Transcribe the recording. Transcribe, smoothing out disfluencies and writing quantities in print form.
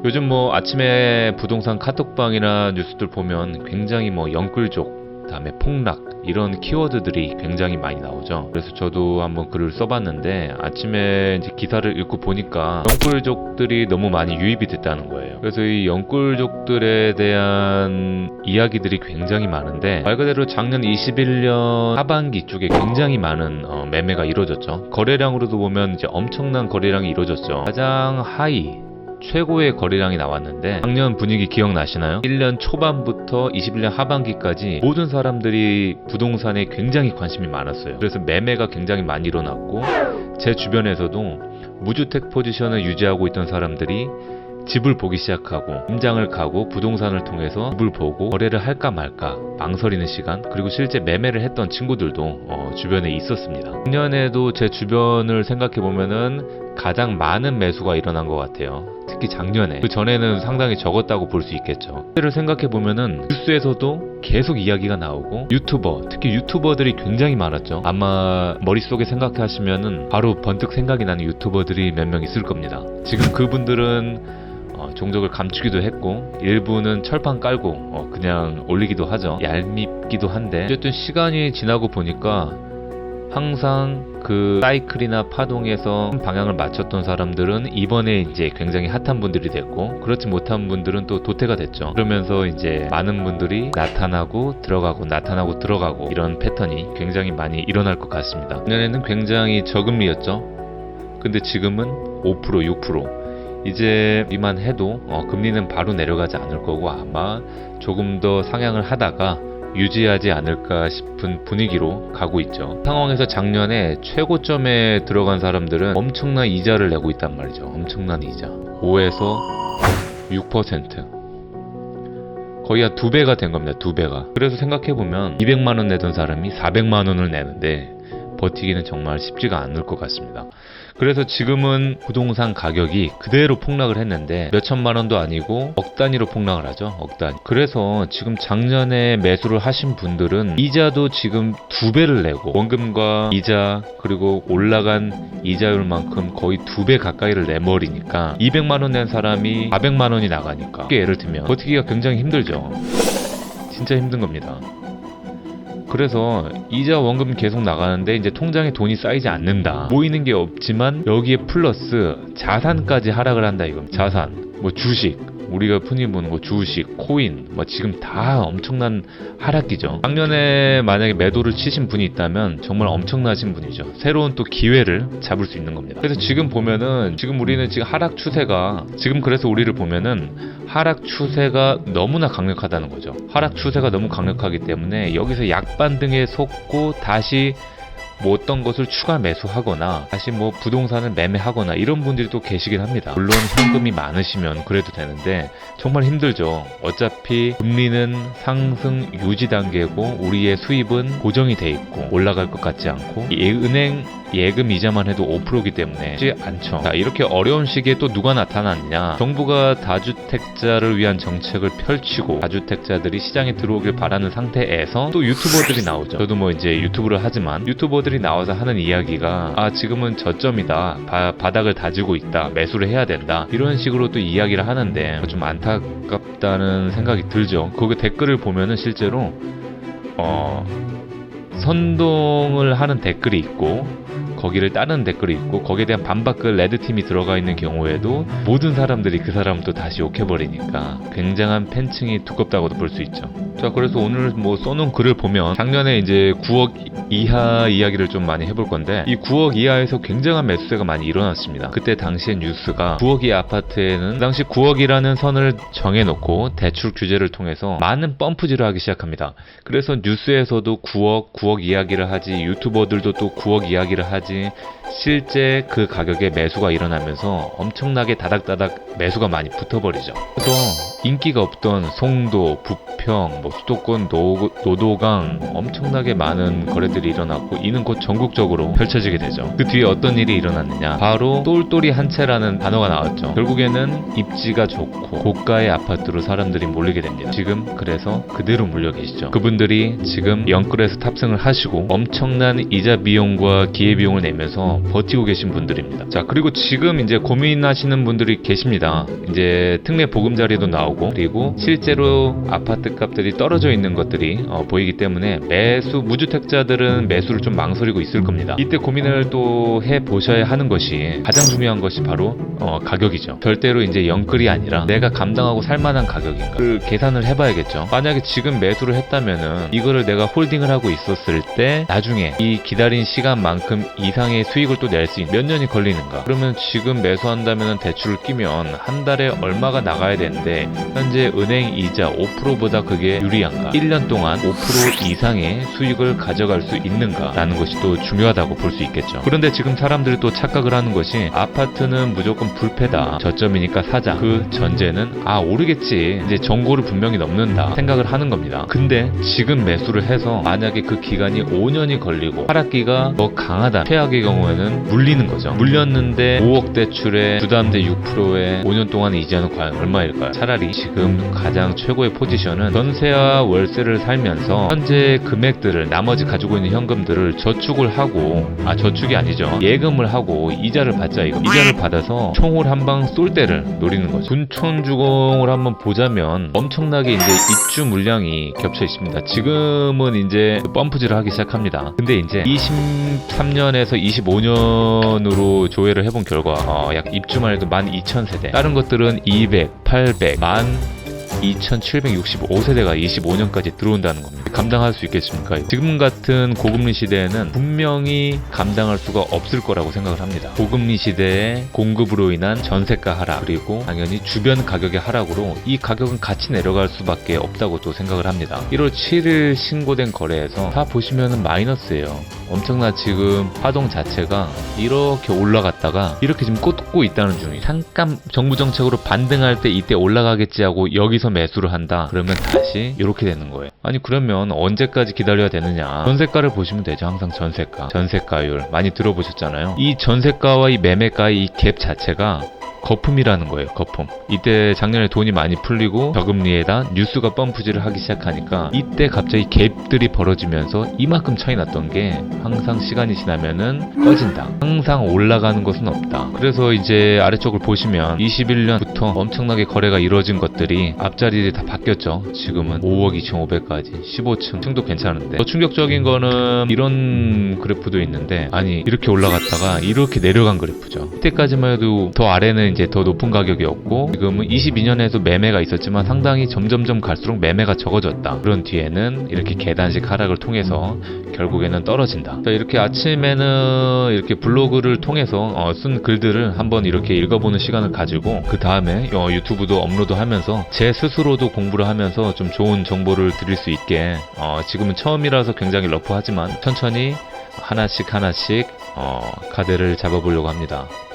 요즘 뭐 아침에 부동산 카톡방이나 뉴스들 보면 굉장히 뭐 영끌족, 그다음에 폭락 이런 키워드들이 굉장히 많이 나오죠. 그래서 저도 한번 글을 써봤는데 아침에 이제 기사를 읽고 보니까 영끌족들이 너무 많이 유입이 됐다는 거예요. 그래서 이 영끌족들에 대한 이야기들이 굉장히 많은데 말 그대로 작년 21년 하반기 쪽에 굉장히 많은 매매가 이루어졌죠. 거래량으로도 보면 이제 엄청난 거래량이 이루어졌죠. 가장 하이 최고의 거래량이 나왔는데 작년 분위기 기억나시나요? 1년 초반부터 21년 하반기까지 모든 사람들이 부동산에 굉장히 관심이 많았어요. 그래서 매매가 굉장히 많이 일어났고 제 주변에서도 무주택 포지션을 유지하고 있던 사람들이 집을 보기 시작하고 임장을 가고 부동산을 통해서 집을 보고 거래를 할까 말까 망설이는 시간, 그리고 실제 매매를 했던 친구들도 주변에 있었습니다. 작년에도 제 주변을 생각해보면은 가장 많은 매수가 일어난 것 같아요. 특히 작년에. 그 전에는 상당히 적었다고 볼 수 있겠죠. 그를 생각해보면은 뉴스에서도 계속 이야기가 나오고 유튜버, 특히 유튜버들이 굉장히 많았죠. 아마 머릿속에 생각하시면은 바로 번뜩 생각이 나는 유튜버들이 몇 명 있을 겁니다. 지금 그분들은 종적을 감추기도 했고 일부는 철판 깔고 그냥 올리기도 하죠. 얄밉기도 한데 어쨌든 시간이 지나고 보니까 항상 그 사이클이나 파동에서 방향을 맞췄던 사람들은 이번에 이제 굉장히 핫한 분들이 됐고 그렇지 못한 분들은 또 도태가 됐죠. 그러면서 이제 많은 분들이 나타나고 들어가고 나타나고 들어가고 이런 패턴이 굉장히 많이 일어날 것 같습니다. 작년에는 굉장히 저금리였죠. 근데 지금은 5%, 6%. 이제 이만 해도 금리는 바로 내려가지 않을 거고 아마 조금 더 상향을 하다가 유지하지 않을까 싶은 분위기로 가고 있죠. 상황에서 작년에 최고점에 들어간 사람들은 엄청난 이자를 내고 있단 말이죠. 엄청난 이자. 5에서 6%. 거의 한 2배가 된 겁니다. 2배가. 그래서 생각해보면 200만원 내던 사람이 400만원을 내는데 버티기는 정말 쉽지가 않을 것 같습니다. 그래서 지금은 부동산 가격이 그대로 폭락을 했는데 몇천만 원도 아니고 억 단위로 폭락을 하죠. 억 단위. 그래서 지금 작년에 매수를 하신 분들은 이자도 지금 2배를 내고 원금과 이자 그리고 올라간 이자율만큼 거의 2배 가까이를 내버리니까 200만 원 낸 사람이 400만 원이 나가니까 예를 들면 버티기가 굉장히 힘들죠. 진짜 힘든 겁니다. 그래서 이자 원금 계속 나가는데 이제 통장에 돈이 쌓이지 않는다. 모이는 게 없지만 여기에 플러스 자산까지 하락을 한다 이겁니다. 자산, 뭐 주식, 우리가 흔히 보는 거 주식, 코인, 뭐 지금 다 엄청난 하락기죠. 작년에 만약에 매도를 치신 분이 있다면 정말 엄청나신 분이죠. 새로운 또 기회를 잡을 수 있는 겁니다. 그래서 지금 보면은 지금 우리는 지금 하락 추세가 지금 그래서 우리를 보면은 하락 추세가 너무나 강력하다는 거죠. 하락 추세가 너무 강력하기 때문에 여기서 약반등에 속고 다시 뭐 어떤 것을 추가 매수하거나 다시 뭐 부동산을 매매하거나 이런 분들이 또 계시긴 합니다. 물론 현금이 많으시면 그래도 되는데 정말 힘들죠. 어차피 금리는 상승 유지 단계고 우리의 수입은 고정이 돼 있고 올라갈 것 같지 않고 은행 예금 이자만 해도 5%이기 때문에 쉽지 않죠. 자, 이렇게 어려운 시기에 또 누가 나타났냐? 정부가 다주택자를 위한 정책을 펼치고 다주택자들이 시장에 들어오길 바라는 상태에서 또 유튜버들이 나오죠. 저도 뭐 이제 유튜브를 하지만 유튜버들이 나와서 하는 이야기가 지금은 저점이다. 바닥을 다지고 있다. 매수를 해야 된다. 이런 식으로 또 이야기를 하는데 좀 안타깝다는 생각이 들죠. 거기 댓글을 보면은 실제로 선동을 하는 댓글이 있고 거기를 따르는 댓글이 있고 거기에 대한 반박글 레드팀이 들어가 있는 경우에도 모든 사람들이 그 사람을 또 다시 욕해버리니까 굉장한 팬층이 두껍다고도 볼 수 있죠. 자, 그래서 오늘 뭐 써놓은 글을 보면 작년에 이제 9억 이하 이야기를 좀 많이 해볼 건데 이 9억 이하에서 굉장한 매수세가 많이 일어났습니다. 그때 당시의 뉴스가 9억 이하 아파트에는 당시 9억이라는 선을 정해놓고 대출 규제를 통해서 많은 펌프질을 하기 시작합니다. 그래서 뉴스에서도 9억 이야기를 하지 유튜버들도 또 9억 이야기를 하지 실제 그 가격에 매수가 일어나면서 엄청나게 다닥다닥 매수가 많이 붙어버리죠. 그래서 인기가 없던 송도, 부평, 뭐 수도권 노도강 엄청나게 많은 거래들이 일어났고 이는 곧 전국적으로 펼쳐지게 되죠. 그 뒤에 어떤 일이 일어났느냐? 바로 똘똘이 한 채라는 단어가 나왔죠. 결국에는 입지가 좋고 고가의 아파트로 사람들이 몰리게 됩니다. 지금 그래서 그대로 몰려 계시죠. 그분들이 지금 영끌에서 탑승을 하시고 엄청난 이자 비용과 기회 비용을 내면서 하면서 버티고 계신 분들입니다. 자, 그리고 지금 이제 고민하시는 분들이 계십니다. 이제 특례 보금자리도 나오고, 그리고 실제로 아파트 값들이 떨어져 있는 것들이 보이기 때문에 무주택자들은 매수를 좀 망설이고 있을 겁니다. 이때 고민을 또 해보셔야 하는 것이, 가장 중요한 것이 바로 가격이죠. 절대로 이제 영끌이 아니라 내가 감당하고 살만한 가격인가, 그 계산을 해봐야겠죠. 만약에 지금 매수를 했다면은 이거를 내가 홀딩을 하고 있었을 때 나중에 이 기다린 시간만큼 이상의 수익을 또 낼 수 있는 몇 년이 걸리는가. 그러면 지금 매수한다면 대출을 끼면 한 달에 얼마가 나가야 되는데 현재 은행 이자 5%보다 그게 유리한가, 1년 동안 5% 이상의 수익을 가져갈 수 있는가 라는 것이 또 중요하다고 볼 수 있겠죠. 그런데 지금 사람들이 또 착각을 하는 것이, 아파트는 무조건 불패다, 저점이니까 사자, 그 전제는 오르겠지, 이제 정고를 분명히 넘는다 생각을 하는 겁니다. 근데 지금 매수를 해서 만약에 그 기간이 5년이 걸리고 하락기가 더 강하다, 최악의 경우에는 물리는 거죠. 물렸는데 5억 대출에 주담대 6%에 5년 동안 이자는 과연 얼마일까요? 차라리 지금 가장 최고의 포지션은 전세와 월세를 살면서 현재 금액들을, 나머지 가지고 있는 현금들을 저축을 하고, 저축이 아니죠, 예금을 하고 이자를 받자. 이자를 받아서 총을 한 방 쏠 때를 노리는 거죠. 군촌주공을 한번 보자면 엄청나게 이제 입주 물량이 겹쳐 있습니다. 지금은 이제 펌프질을 하기 시작합니다. 근데 이제 23년에서 25년으로 조회를 해본 결과 약 입주만 해도 12,000세대, 다른 것들은 200, 800, 12,765세대가 25년까지 들어온다는 겁니다. 감당할 수 있겠습니까? 지금 같은 고금리 시대에는 분명히 감당할 수가 없을 거라고 생각을 합니다. 고금리 시대의 공급으로 인한 전세가 하락, 그리고 당연히 주변 가격의 하락으로 이 가격은 같이 내려갈 수밖에 없다고 또 생각을 합니다. 1월 7일 신고된 거래에서 다 보시면은 마이너스예요. 엄청나. 지금 파동 자체가 이렇게 올라갔다가 이렇게 지금 꽂고 있다는 중이에요. 잠깐 정부 정책으로 반등할 때 이때 올라가겠지 하고 여기서 매수를 한다, 그러면 다시 이렇게 되는 거예요. 아니, 그러면 언제까지 기다려야 되느냐. 전세가를 보시면 되죠. 항상 전세가율 많이 들어보셨잖아요. 이 전세가와 이 매매가의 이 갭 자체가 거품이라는 거예요. 거품. 이때 작년에 돈이 많이 풀리고 저금리에다 뉴스가 펌프질을 하기 시작하니까 이때 갑자기 갭들이 벌어지면서 이만큼 차이 났던 게 항상 시간이 지나면은 꺼진다, 항상 올라가는 것은 없다. 그래서 이제 아래쪽을 보시면 21년부터 엄청나게 거래가 이루어진 것들이 앞자리들이 다 바뀌었죠. 지금은 5억 2,500까지 15층도 괜찮은데, 더 충격적인 거는 이런 그래프도 있는데, 아니 이렇게 올라갔다가 이렇게 내려간 그래프죠. 이때까지만 해도 더 아래는 이제 더 높은 가격이었고, 지금은 22년에도 매매가 있었지만 상당히 점점점 갈수록 매매가 적어졌다. 그런 뒤에는 이렇게 계단식 하락을 통해서 결국에는 떨어진다. 자, 이렇게 아침에는 이렇게 블로그를 통해서 쓴 글들을 한번 이렇게 읽어보는 시간을 가지고, 그 다음에 유튜브도 업로드하면서 제 스스로도 공부를 하면서 좀 좋은 정보를 드릴 수 있게, 지금은 처음이라서 굉장히 러프하지만 천천히 하나씩 카드를 잡아보려고 합니다.